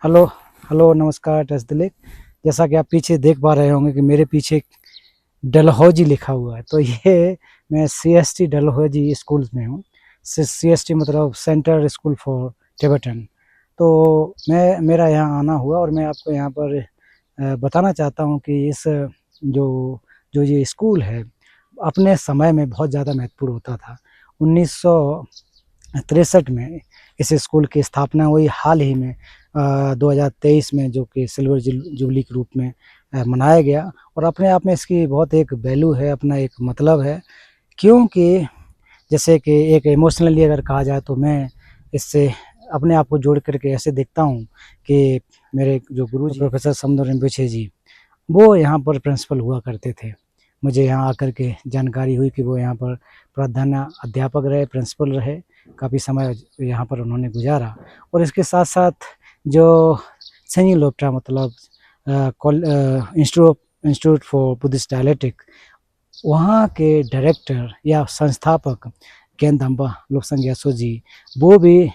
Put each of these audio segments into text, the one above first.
Hello hello नमस्कार दिलीप। जैसा कि आप पीछे देख पा रहे होंगे कि मेरे पीछे डलहौजी लिखा हुआ है, तो ये मैं सीएसटी डलहौजी स्कूल में हूँ। सीएसटी मतलब सेंटर स्कूल फॉर टिबेटन। तो मैं मेरा यहाँ आना हुआ और मैं आपको यहाँ पर बताना चाहता हूँ कि इस जो जो ये स्कूल है अपने समय में बहुत ज़्यादा महत्वपूर्ण होता था। 1963 में इस स्कूल की स्थापना हुई। हाल ही में 2023 में जो कि सिल्वर जुबली के रूप में मनाया गया, और अपने आप में इसकी बहुत एक वैल्यू है, अपना एक मतलब है। क्योंकि जैसे कि एक इमोशनली अगर कहा जाए तो मैं इससे अपने आप को जोड़ करके ऐसे देखता हूँ कि मेरे जो गुरुजी प्रोफेसर समदो रिम्पोछे जी, वो यहाँ पर प्रिंसिपल हुआ करते थे। मुझे यहाँ आकर के जानकारी हुई कि वो यहाँ पर प्रधान अध्यापक रहे, प्रिंसिपल रहे, काफ़ी समय यहाँ पर उन्होंने गुजारा। और इसके साथ साथ जो सेंजी लोप्टा मतलब इंस्टीट्यूट फॉर बुद्धिस्ट डायलेक्टिक, वहाँ के डायरेक्टर या संस्थापक केंदम्बा लोकसंग यासो जी, वो भी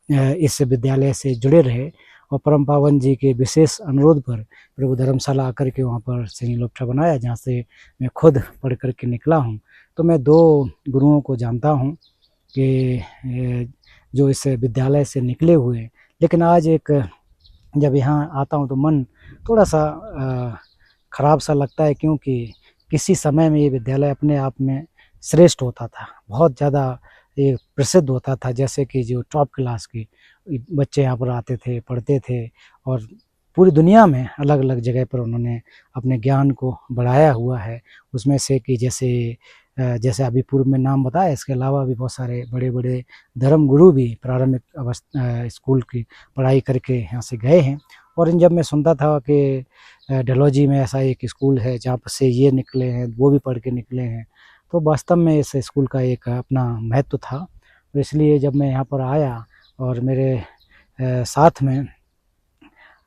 इस विद्यालय से जुड़े रहे। और परम पावन जी के विशेष अनुरोध पर प्रभु धर्मशाला आकर के वहाँ पर सेंजी लोप्टा बनाया, जहाँ से मैं खुद पढ़ कर के निकला हूँ। तो मैं दो गुरुओं को जानता हूँ कि जो इस विद्यालय से निकले हुए, लेकिन आज एक जब यहाँ आता हूँ तो मन थोड़ा सा खराब सा लगता है, क्योंकि किसी समय में ये विद्यालय अपने आप में श्रेष्ठ होता था, बहुत ज़्यादा ये प्रसिद्ध होता था। जैसे कि जो टॉप क्लास के बच्चे यहाँ पर आते थे, पढ़ते थे, और पूरी दुनिया में अलग अलग जगह पर उन्होंने अपने ज्ञान को बढ़ाया हुआ है। उसमें से कि जैसे अभी पूर्व में नाम बताया, इसके अलावा भी बहुत सारे बड़े बड़े धर्म गुरु भी प्रारंभिक स्कूल की पढ़ाई करके यहाँ से गए हैं। और जब मैं सुनता था कि डलहौजी में ऐसा एक स्कूल है जहाँ पर से ये निकले हैं, वो भी पढ़ के निकले हैं, तो वास्तव में इस स्कूल का एक अपना महत्व था। तो इसलिए जब मैं यहाँ पर आया और मेरे साथ में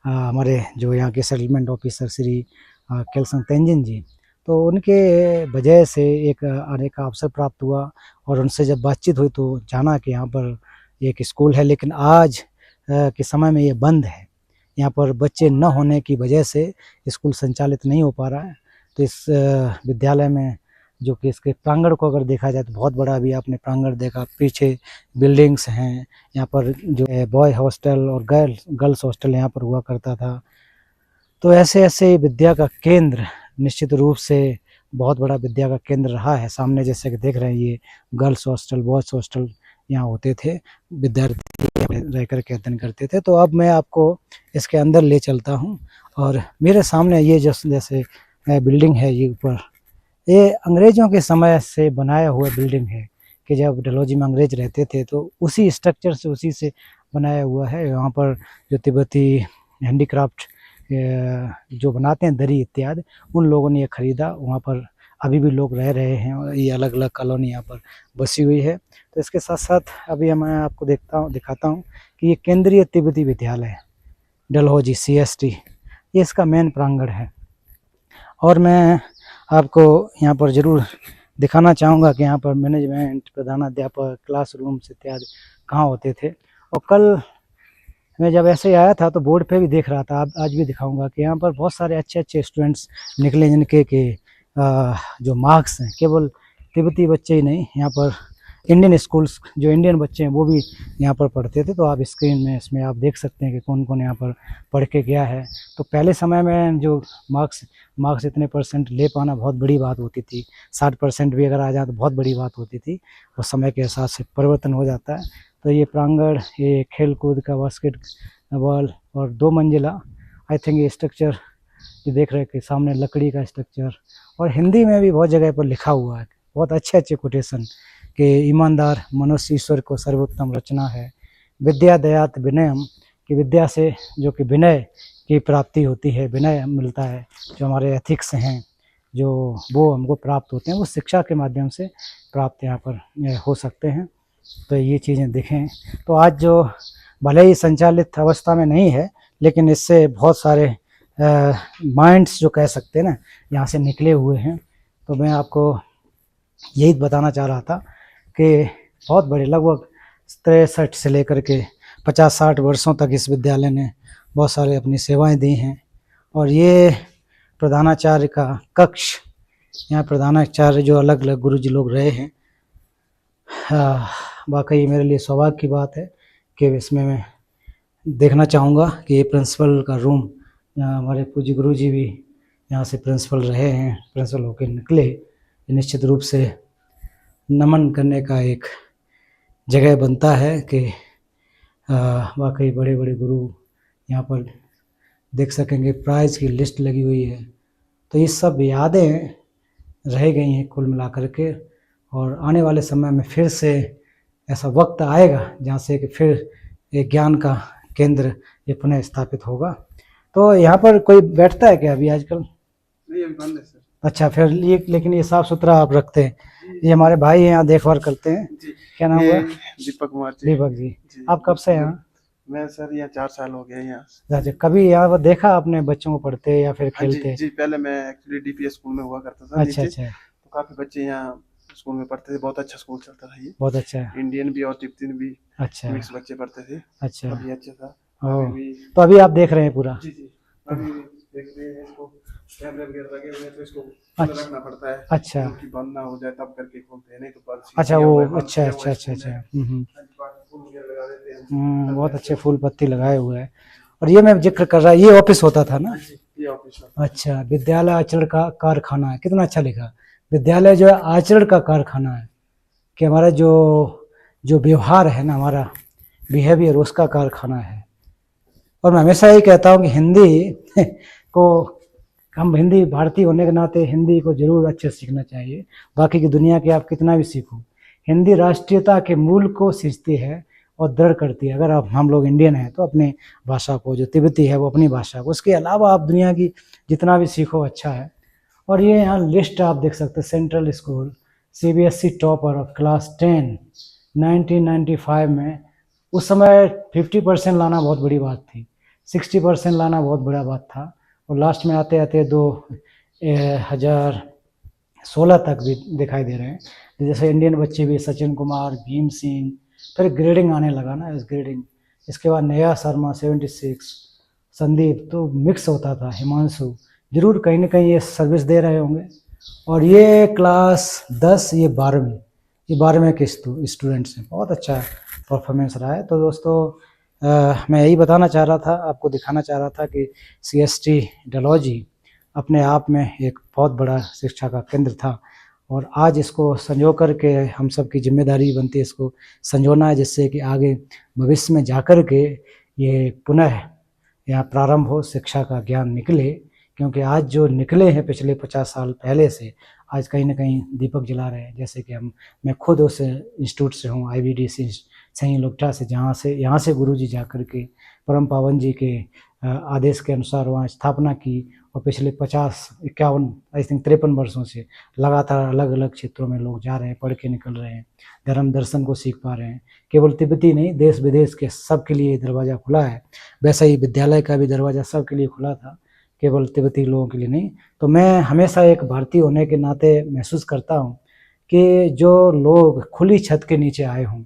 हमारे जो यहाँ के सेटलमेंट ऑफिसर श्री केलसन तेंजिन जी, तो उनके वजह से एक आने का अवसर प्राप्त हुआ। और उनसे जब बातचीत हुई तो जाना कि यहाँ पर एक स्कूल है, लेकिन आज के समय में ये बंद है। यहाँ पर बच्चे न होने की वजह से स्कूल संचालित नहीं हो पा रहा है। तो इस विद्यालय में जो कि इसके प्रांगण को अगर देखा जाए तो बहुत बड़ा अभी आपने प्रांगण देखा, पीछे बिल्डिंग्स हैं। यहाँ पर जो बॉय हॉस्टल और गर्ल्स हॉस्टल यहाँ पर हुआ करता था। तो ऐसे ऐसे विद्या का केंद्र निश्चित रूप से बहुत बड़ा विद्या का केंद्र रहा है। सामने जैसे कि देख रहे हैं, ये गर्ल्स हॉस्टल, बॉयज़ हॉस्टल यहाँ होते थे, विद्यार्थी रह कर के अध्ययन करते थे। तो अब मैं आपको इसके अंदर ले चलता हूँ, और मेरे सामने ये जैसे बिल्डिंग है, ये ऊपर ये अंग्रेज़ों के समय से बनाया हुआ बिल्डिंग है, कि जब डलहौजी में अंग्रेज रहते थे तो उसी स्ट्रक्चर से, उसी से बनाया हुआ है। यहाँ पर जो तिब्बती हैंडीक्राफ्ट जो बनाते हैं, दरी इत्यादि, उन लोगों ने ये खरीदा। वहाँ पर अभी भी लोग रह रहे हैं, और ये अलग अलग कॉलोनी यहाँ पर बसी हुई है। तो इसके साथ साथ अभी मैं आपको दिखाता हूँ कि ये केंद्रीय तिब्बती विद्यालय डलहौजी CST, ये इसका मेन प्रांगण है। और मैं आपको यहाँ पर ज़रूर दिखाना चाहूँगा कि यहाँ पर मैनेजमेंट, प्रधानाध्यापक, क्लासरूम्स इत्यादि कहाँ होते थे। और कल मैं जब ऐसे ही आया था तो बोर्ड पे भी देख रहा था, आज भी दिखाऊंगा कि यहाँ पर बहुत सारे अच्छे अच्छे स्टूडेंट्स निकले, जिनके के जो मार्क्स हैं, केवल तिब्बती बच्चे ही नहीं, यहाँ पर इंडियन स्कूल्स जो इंडियन बच्चे हैं वो भी यहाँ पर पढ़ते थे। तो आप स्क्रीन में इसमें आप देख सकते हैं कि कौन कौन यहाँ पर पढ़ के गया है। तो पहले समय में जो मार्क्स इतने परसेंट ले पाना बहुत बड़ी बात होती थी। 60% भी अगर आ जाए तो बहुत बड़ी बात होती थी, और समय के हिसाब से परिवर्तन हो जाता है। तो ये प्रांगण, ये खेल कूद का बास्केटबॉल, और 2 मंजिला आई थिंक ये स्ट्रक्चर ये देख रहे हैं कि सामने लकड़ी का स्ट्रक्चर, और हिंदी में भी बहुत जगह पर लिखा हुआ है, बहुत अच्छे अच्छे कोटेशन कि ईमानदार मनुष्य ईश्वर को सर्वोत्तम रचना है, विद्या दयात विनयम, कि विद्या से जो कि विनय की प्राप्ति होती है, विनय मिलता है। जो हमारे एथिक्स हैं जो वो हमको प्राप्त होते हैं, वो शिक्षा के माध्यम से प्राप्त यहाँ पर हो सकते हैं। तो ये चीज़ें देखें तो आज जो भले ही संचालित अवस्था में नहीं है, लेकिन इससे बहुत सारे माइंड्स जो कह सकते हैं ना, यहाँ से निकले हुए हैं। तो मैं आपको यही बताना चाह रहा था कि बहुत बड़े, लगभग 63 से लेकर के 50-60 वर्षों तक इस विद्यालय ने बहुत सारे अपनी सेवाएं दी हैं। और ये प्रधानाचार्य का कक्ष, यहाँ प्रधानाचार्य जो अलग अलग गुरुजी लोग रहे हैं, वाकई मेरे लिए सौभाग्य की बात है कि इसमें मैं देखना चाहूँगा कि ये प्रिंसिपल का रूम, यहाँ हमारे पूज्य गुरुजी भी यहाँ से प्रिंसिपल रहे हैं, प्रिंसिपल होकर निकले, निश्चित रूप से नमन करने का एक जगह बनता है कि वाकई बड़े बड़े गुरु यहाँ पर देख सकेंगे। प्राइज़ की लिस्ट लगी हुई है, तो ये सब यादें रह गई हैं कुल मिलाकर के। और आने वाले समय में फिर से ऐसा वक्त आएगा जहाँ से कि फिर एक ज्ञान का केंद्र ये पुनः स्थापित होगा। तो यहाँ पर कोई बैठता है क्या अभी आजकल? नहीं, अभी बंद है सर। अच्छा, फिर ये लेकिन ये साफ सुथरा आप रखते हैं। ये हमारे भाई यहाँ देखभाल करते हैं। क्या नाम हुआ? दीपक कुमार जी। दीपक जी, आप कब से यहाँ? मैं सर यहाँ 4 साल हो गए यहाँ। अच्छा, कभी यहाँ पर देखा आपने बच्चों को पढ़ते या फिर खेलते? जी, पहले मैं एक्चुअली डीपीएस स्कूल में हुआ करता था। अच्छा अच्छा, तो काफी बच्चे यहाँ स्कूल में पढ़ते थे, बहुत अच्छा स्कूल चलता था ये। बहुत अच्छा है। इंडियन भी और तिब्बतन भी अच्छा, मिक्स बच्चे पढ़ते थे। अच्छा, अभी अच्छा था। ओह, तो अभी आप देख रहे हैं पूरा? जी जी, अभी देख रहे हैं इसको, कैमरे वगैरह लगे हुए हैं तो इसको अच्छा, रखना पड़ता है। अच्छा, क्योंकि बंद ना हो जाए तब करके खोलते हैं, नहीं तो बंद। अच्छा वो, अच्छा अच्छा अच्छा अच्छा, बहुत अच्छे फूल पत्ती लगाए हुए हैं। और ये मैं जिक्र कर रहा, ये ऑफिस होता था ना? ये ऑफिस। अच्छा, विद्यालय आचरण का कारखाना है, कितना अच्छा लिखा। विद्यालय जो है आचरण का कारखाना है, कि हमारा जो जो व्यवहार है ना, हमारा बिहेवियर, उसका कारखाना है। और मैं हमेशा यही कहता हूँ कि हिंदी को, हम हिंदी भारतीय होने के नाते हिंदी को जरूर अच्छे से सीखना चाहिए। बाकी की दुनिया के आप कितना भी सीखो, हिंदी राष्ट्रीयता के मूल को सींचती है और दृढ़ करती है। अगर आप, हम लोग इंडियन हैं तो अपनी भाषा को, जो तिब्बती है वो अपनी भाषा को, उसके अलावा आप दुनिया की जितना भी सीखो अच्छा है। और ये यहाँ लिस्ट आप देख सकते हैं। Central school, CBSE topper of class 10 1995 में। उस समय 50% लाना बहुत बड़ी बात थी, 60% लाना बहुत बड़ा बात था। और लास्ट में आते आते 2016 तक भी दिखाई दे रहे हैं। जैसे इंडियन बच्चे भी, सचिन कुमार, भीम सिंह, फिर ग्रेडिंग आने लगा ना, इस ग्रेडिंग। इसके बाद नया शर्मा 76, संदीप, तो मिक्स होता था, हिमांशु, जरूर कहीं ना कहीं ये सर्विस दे रहे होंगे। और ये क्लास 10, ये 12वीं, ये 12वें के स्टूडेंट्स हैं। बहुत अच्छा परफॉर्मेंस रहा है। तो दोस्तों, मैं यही बताना चाह रहा था, आपको दिखाना चाह रहा था कि CST डलहौजी अपने आप में एक बहुत बड़ा शिक्षा का केंद्र था। और आज इसको संजो कर के हम सब की जिम्मेदारी बनती है इसको संजोना है, जिससे कि आगे भविष्य में जाकर के ये पुनः यहाँ प्रारंभ हो, शिक्षा का ज्ञान निकले। क्योंकि आज जो निकले हैं पिछले 50 साल पहले से, आज कहीं ना कहीं दीपक जला रहे हैं। जैसे कि मैं खुद उस इंस्टीट्यूट से हूँ, IVDC सही लोकटा से, यहाँ से गुरुजी जा कर के परम पावन जी के आदेश के अनुसार वहाँ स्थापना की। और पिछले 50-51 आई थिंक 53 वर्षों से लगातार अलग अलग क्षेत्रों में लोग जा रहे हैं, पढ़ के निकल रहे हैं, धर्म दर्शन को सीख पा रहे हैं। केवल तिब्बती नहीं, देश विदेश के सब के लिए दरवाज़ा खुला है। वैसा ही विद्यालय का भी दरवाज़ा सब के लिए खुला था, केवल तिब्बती लोगों के लिए नहीं। तो मैं हमेशा एक भारतीय होने के नाते महसूस करता हूँ कि जो लोग खुली छत के नीचे आए हों,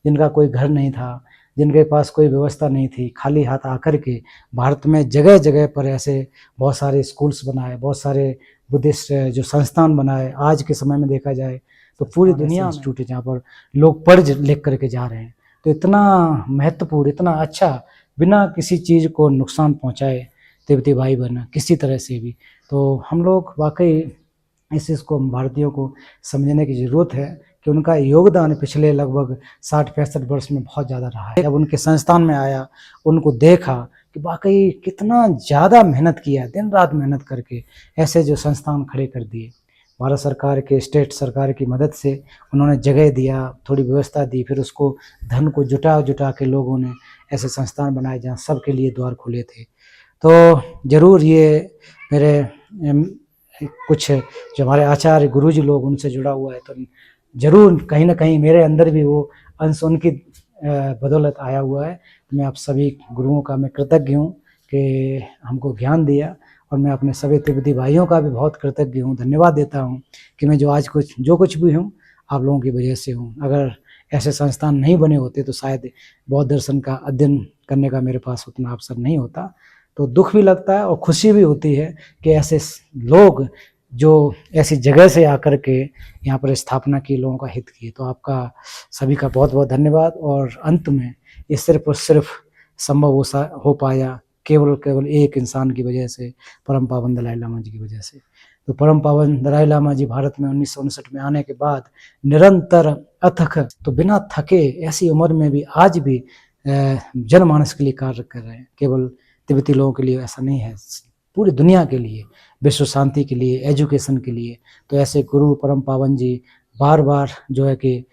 जिनका कोई घर नहीं था, जिनके पास कोई व्यवस्था नहीं थी, खाली हाथ आकर के भारत में जगह जगह पर ऐसे बहुत सारे स्कूल्स बनाए, बहुत सारे बुद्धिस्ट जो संस्थान बनाए। आज के समय में देखा जाए तो पूरी दुनिया में इंस्टीट्यूट है जहाँ पर लोग पढ़ लिख करके जा रहे हैं। तो इतना महत्वपूर्ण, इतना अच्छा, बिना किसी चीज़ को नुकसान पहुँचाए तिब्बती भाई बहन किसी तरह से भी। तो हम लोग वाकई इस चीज़ को, हम भारतीयों को समझने की ज़रूरत है कि उनका योगदान पिछले लगभग 60-65 वर्ष में बहुत ज़्यादा रहा है। जब उनके संस्थान में आया, उनको देखा कि वाकई कितना ज़्यादा मेहनत किया, दिन रात मेहनत करके ऐसे जो संस्थान खड़े कर दिए। भारत सरकार के, स्टेट सरकार की मदद से उन्होंने जगह दिया, थोड़ी व्यवस्था दी, फिर उसको धन को जुटा के लोगों ने ऐसे संस्थान बनाए जहाँ सबके लिए द्वार खुले थे। तो ज़रूर ये मेरे कुछ जो हमारे आचार्य गुरुजी लोग, उनसे जुड़ा हुआ है, तो ज़रूर कहीं ना कहीं मेरे अंदर भी वो अंश उनकी बदौलत आया हुआ है। तो मैं आप सभी गुरुओं का मैं कृतज्ञ हूँ कि हमको ज्ञान दिया। और मैं अपने सभी तिब्बती भाइयों का भी बहुत कृतज्ञ हूँ, धन्यवाद देता हूँ कि मैं जो आज जो कुछ भी हूँ, आप लोगों की वजह से हूँ। अगर ऐसे संस्थान नहीं बने होते तो शायद बौद्ध दर्शन का अध्ययन करने का मेरे पास उतना अवसर नहीं होता। तो दुख भी लगता है और खुशी भी होती है कि ऐसे लोग जो ऐसी जगह से आकर के यहाँ पर स्थापना की, लोगों का हित किए। तो आपका सभी का बहुत बहुत धन्यवाद। और अंत में ये सिर्फ और सिर्फ संभव हो पाया केवल एक इंसान की वजह से, परम पावन दलाई लामा जी की वजह से। तो परम पावन दलाई लामा जी भारत में 1959 में आने के बाद निरंतर अथक, तो बिना थके ऐसी उम्र में भी आज भी जनमानस के लिए कार्य कर रहे हैं। केवल तिब्बती लोगों के लिए ऐसा नहीं है, पूरी दुनिया के लिए, विश्व शांति के लिए, एजुकेशन के लिए। तो ऐसे गुरु परम पावन जी बार बार जो है कि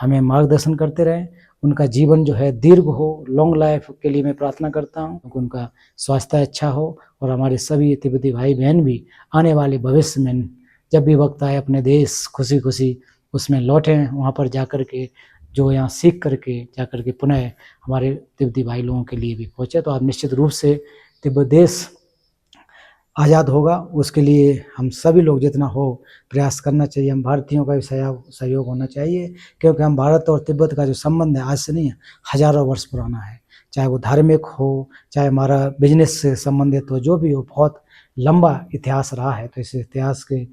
हमें मार्गदर्शन करते रहें। उनका जीवन जो है दीर्घ हो, लॉन्ग लाइफ के लिए मैं प्रार्थना करता हूँ कि उनका स्वास्थ्य अच्छा हो और हमारे सभी तिब्बती भाई बहन भी आने वाले भविष्य में जब भी वक्त आए अपने देश खुशी खुशी उसमें लौटें, वहाँ पर जाकर के जो यहाँ सीख करके जाकर के पुनः हमारे तिब्बती भाई लोगों के लिए भी पहुँचे। तो आप निश्चित रूप से तिब्बत देश आज़ाद होगा, उसके लिए हम सभी लोग जितना हो प्रयास करना चाहिए। हम भारतीयों का भी सहयोग होना चाहिए, क्योंकि हम भारत और तिब्बत का जो संबंध है आज से नहीं है, हज़ारों वर्ष पुराना है। चाहे वो धार्मिक हो, चाहे हमारा बिजनेस से संबंधित हो, जो भी हो, बहुत लंबा इतिहास रहा है। तो इस इतिहास के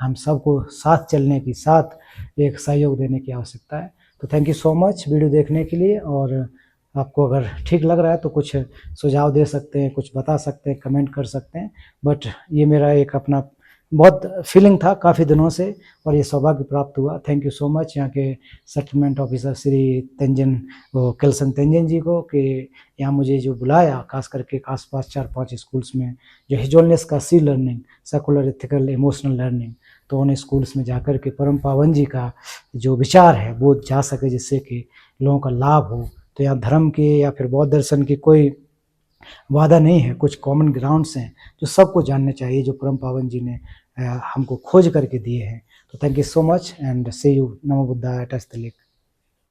हम सबको साथ चलने की, साथ एक सहयोग देने की आवश्यकता है। तो thank you so much video देखने के लिए। और आपको अगर ठीक लग रहा है तो कुछ सुझाव दे सकते हैं, कुछ बता सकते हैं, कमेंट कर सकते हैं। बट ये मेरा एक अपना बहुत फीलिंग था काफ़ी दिनों से और ये सौभाग्य प्राप्त हुआ। थैंक यू सो मच यहाँ के सेटलमेंट ऑफिसर श्री तेंजन केल्सन तेंजन जी को कि यहाँ मुझे जो बुलाया, खास करके आसपास 4-5 स्कूल्स में जो हिजोलनेस का सी learning, secular ethical emotional learning, तो उन स्कूल्स में जाकर के परम पावन जी का जो विचार है वो जा सके, जिससे कि लोगों का लाभ हो। तो यहाँ धर्म के या फिर बौद्ध दर्शन की कोई वादा नहीं है, कुछ कॉमन ग्राउंड्स हैं जो सबको जानने चाहिए, जो परम पावन जी ने हमको खोज करके दिए हैं। तो thank you so much and see you. नमो बुद्धाय। Touch the lake.